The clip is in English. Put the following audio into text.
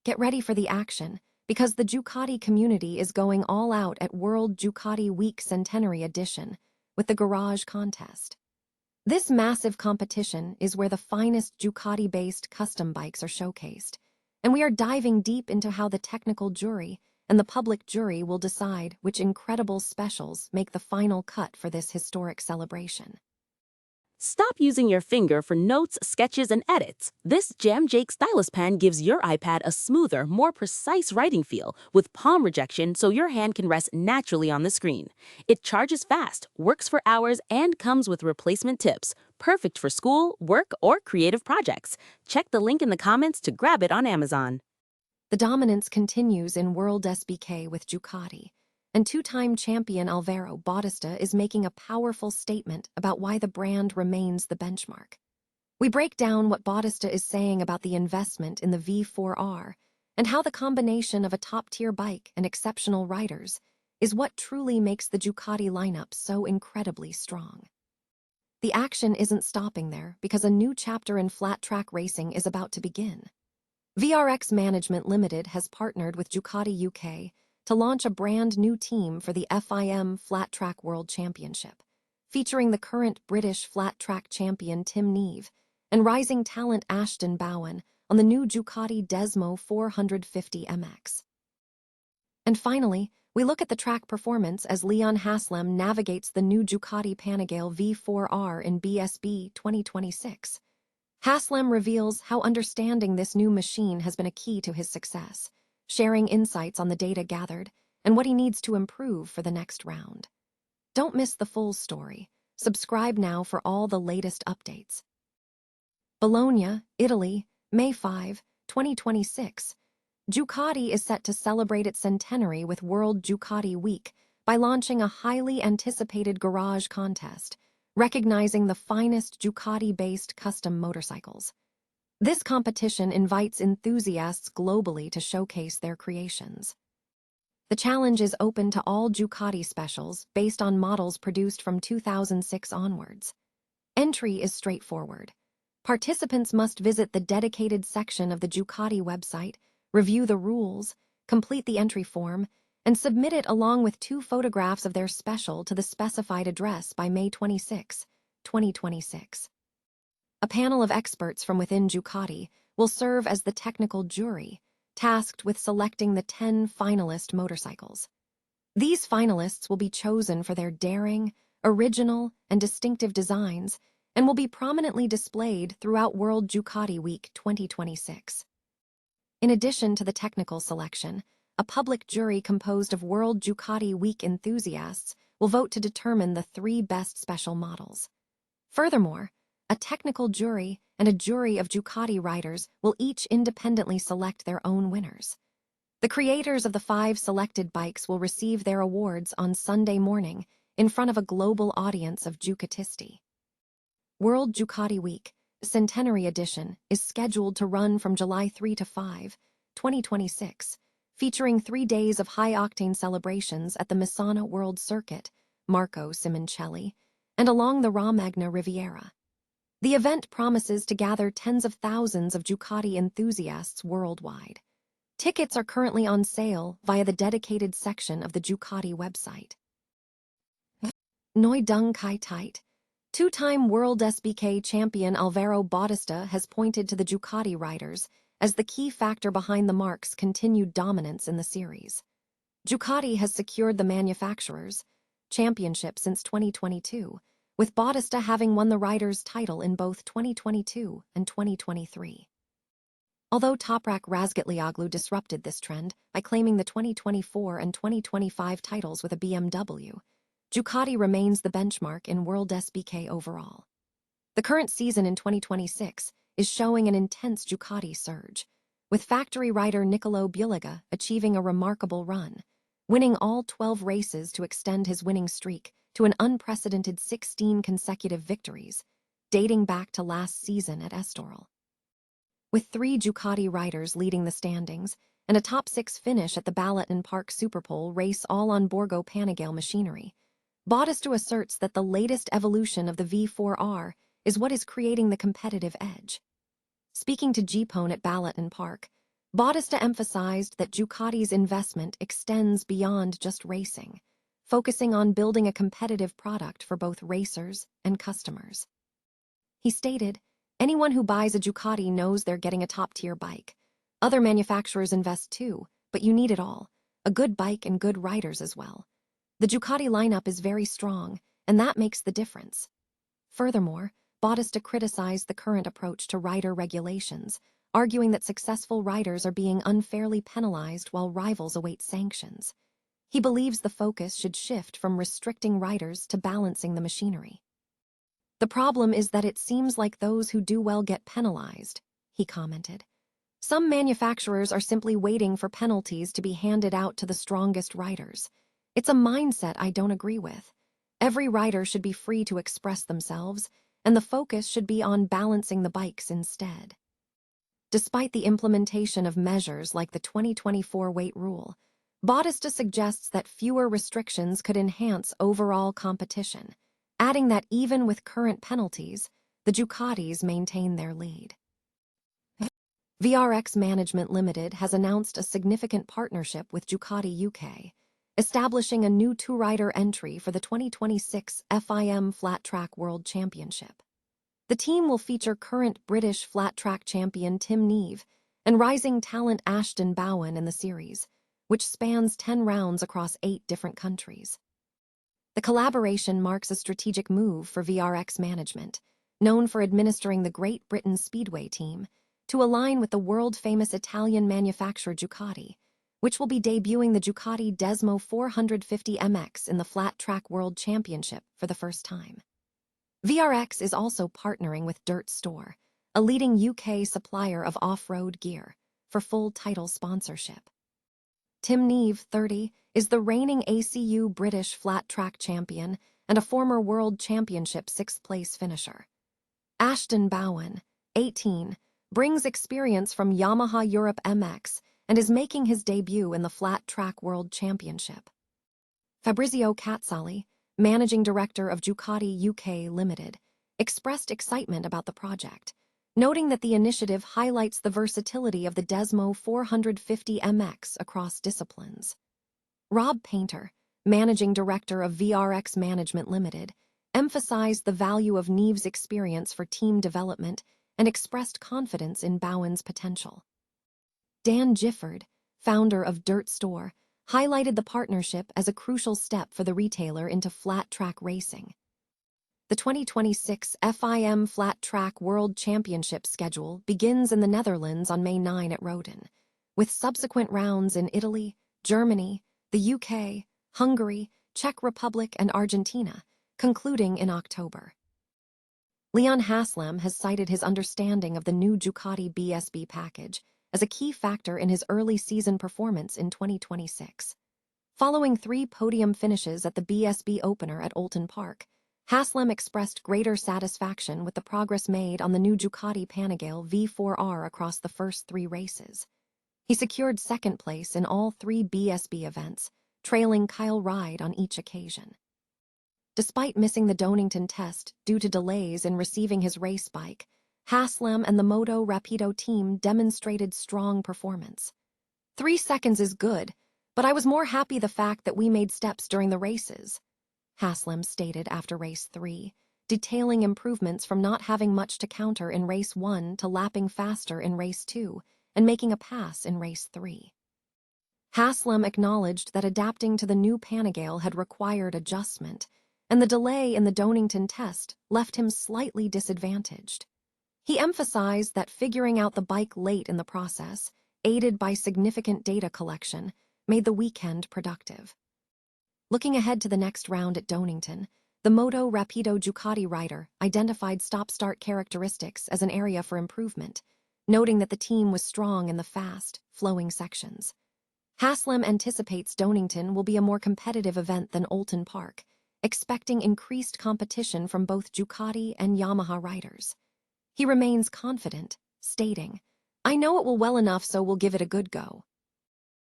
Get ready for the action, because the Ducati community is going all out at World Ducati Week Centenary Edition with the Garage Contest. This massive competition is where the finest Ducati-based custom bikes are showcased, and we are diving deep into how the technical jury and the public jury will decide which incredible specials make the final cut for this historic celebration. Stop using your finger for notes, sketches, and edits. This Jam Jake stylus pen gives your iPad a smoother, more precise writing feel with palm rejection so your hand can rest naturally on the screen. It charges fast, works for hours, and comes with replacement tips. Perfect for school, work, or creative projects. Check the link in the comments to grab it on Amazon. The dominance continues in WorldSBK with Ducati, and two-time champion Alvaro Bautista is making a powerful statement about why the brand remains the benchmark. We break down what Bautista is saying about the investment in the V4R and how the combination of a top-tier bike and exceptional riders is what truly makes the Ducati lineup so incredibly strong. The action isn't stopping there because a new chapter in flat-track racing is about to begin. VRX Management Limited has partnered with Ducati UK to launch a brand new team for the FIM Flat Track World Championship, featuring the current British flat track champion Tim Neave and rising talent Ashton Bowen on the new Ducati Desmo 450 MX. And finally, we look at the track performance as Leon Haslam navigates the new Ducati Panigale V4 R in BSB 2026. Haslam reveals how understanding this new machine has been a key to his success, sharing insights on the data gathered and what he needs to improve for the next round. Don't miss the full story. Subscribe now for all the latest updates. Bologna, Italy, May 5, 2026. Ducati is set to celebrate its centenary with World Ducati Week by launching a highly anticipated garage contest, recognizing the finest Ducati-based custom motorcycles. This competition invites enthusiasts globally to showcase their creations. The challenge is open to all Ducati specials based on models produced from 2006 onwards. Entry is straightforward. Participants must visit the dedicated section of the Ducati website, review the rules, complete the entry form, and submit it along with 2 photographs of their special to the specified address by May 26, 2026. A panel of experts from within Ducati will serve as the technical jury, tasked with selecting the 10 finalist motorcycles. These finalists will be chosen for their daring, original, and distinctive designs and will be prominently displayed throughout World Ducati Week 2026. In addition to the technical selection, a public jury composed of World Ducati Week enthusiasts will vote to determine the 3 best special models. Furthermore, a technical jury and a jury of Ducati riders will each independently select their own winners. The creators of the 5 selected bikes will receive their awards on Sunday morning in front of a global audience of Ducatisti. World Ducati Week Centenary Edition is scheduled to run from July 3 to 5, 2026, featuring 3 days of high-octane celebrations at the Misano World Circuit, Marco Simoncelli, and along the Romagna Riviera. The event promises to gather tens of thousands of Ducati enthusiasts worldwide. Tickets are currently on sale via the dedicated section of the Ducati website. Neu Dung Kai Tait. 2-time WorldSBK champion Alvaro Bautista has pointed to the Ducati riders as the key factor behind the marque's continued dominance in the series. Ducati has secured the manufacturer's championship since 2022, with Bautista having won the riders' title in both 2022 and 2023. Although Toprak Razgatlioglu disrupted this trend by claiming the 2024 and 2025 titles with a BMW, Ducati remains the benchmark in WorldSBK overall. The current season in 2026 is showing an intense Ducati surge, with factory rider Nicolo Bulega achieving a remarkable run, winning all 12 races to extend his winning streak to an unprecedented 16 consecutive victories, dating back to last season at Estoril. With 3 Ducati riders leading the standings and a top 6 finish at the Balloton Park Superpole race all on Borgo Panigale machinery, Bautista asserts that the latest evolution of the V4R is what is creating the competitive edge. Speaking to Gpone at Balloton Park, Bautista emphasized that Ducati's investment extends beyond just racing, focusing on building a competitive product for both racers and customers. He stated, "Anyone who buys a Ducati knows they're getting a top-tier bike. Other manufacturers invest too, but you need it all, a good bike and good riders as well. The Ducati lineup is very strong, and that makes the difference." Furthermore, Bautista criticized the current approach to rider regulations, arguing that successful riders are being unfairly penalized while rivals await sanctions. He believes the focus should shift from restricting riders to balancing the machinery. "The problem is that it seems like those who do well get penalized," he commented. "Some manufacturers are simply waiting for penalties to be handed out to the strongest riders. It's a mindset I don't agree with. Every rider should be free to express themselves, and the focus should be on balancing the bikes instead." Despite the implementation of measures like the 2024 weight rule, Bautista suggests that fewer restrictions could enhance overall competition, adding that even with current penalties, the Ducatis maintain their lead. VRX Management Limited has announced a significant partnership with Ducati UK, establishing a new two-rider entry for the 2026 FIM Flat Track World Championship. The team will feature current British flat track champion Tim Neave and rising talent Ashton Bowen in the series, which spans 10 rounds across 8 different countries. The collaboration marks a strategic move for VRX Management, known for administering the Great Britain Speedway team, to align with the world-famous Italian manufacturer Ducati, which will be debuting the Ducati Desmo 450 MX in the Flat Track World Championship for the first time. VRX is also partnering with Dirt Store, a leading UK supplier of off-road gear, for full title sponsorship. Tim Neave, 30, is the reigning ACU British flat track champion and a former World Championship 6th-place finisher. Ashton Bowen, 18, brings experience from Yamaha Europe MX and is making his debut in the Flat Track World Championship. Fabrizio Cazzali, managing director of Ducati UK Limited, expressed excitement about the project, noting that the initiative highlights the versatility of the Desmo 450 MX across disciplines. Rob Painter, managing director of VRX Management Limited, emphasized the value of Neave's experience for team development and expressed confidence in Bowen's potential. Dan Gifford, founder of Dirt Store, highlighted the partnership as a crucial step for the retailer into flat track racing. The 2026 FIM Flat Track World Championship schedule begins in the Netherlands on May 9 at Roden, with subsequent rounds in Italy, Germany, the UK, Hungary, Czech Republic, and Argentina, concluding in October. Leon Haslam has cited his understanding of the new Ducati BSB package as a key factor in his early season performance in 2026. Following 3 podium finishes at the BSB opener at Oulton Park, Haslam expressed greater satisfaction with the progress made on the new Ducati Panigale V4 R across the first 3 races. He secured second place in all 3 BSB events, trailing Kyle Ryde on each occasion. Despite missing the Donington test due to delays in receiving his race bike, Haslam and the Moto Rapido team demonstrated strong performance. 3 seconds is good, but I was more happy the fact that we made steps during the races, Haslam stated after race 3, detailing improvements from not having much to counter in race 1 to lapping faster in race 2 and making a pass in race 3. Haslam acknowledged that adapting to the new Panigale had required adjustment, and the delay in the Donington test left him slightly disadvantaged. He emphasized that figuring out the bike late in the process, aided by significant data collection, made the weekend productive. Looking ahead to the next round at Donington, the Moto Rapido Ducati rider identified stop-start characteristics as an area for improvement, noting that the team was strong in the fast, flowing sections. Haslam anticipates Donington will be a more competitive event than Oulton Park, expecting increased competition from both Ducati and Yamaha riders. He remains confident, stating, "I know it will well enough, so we'll give it a good go."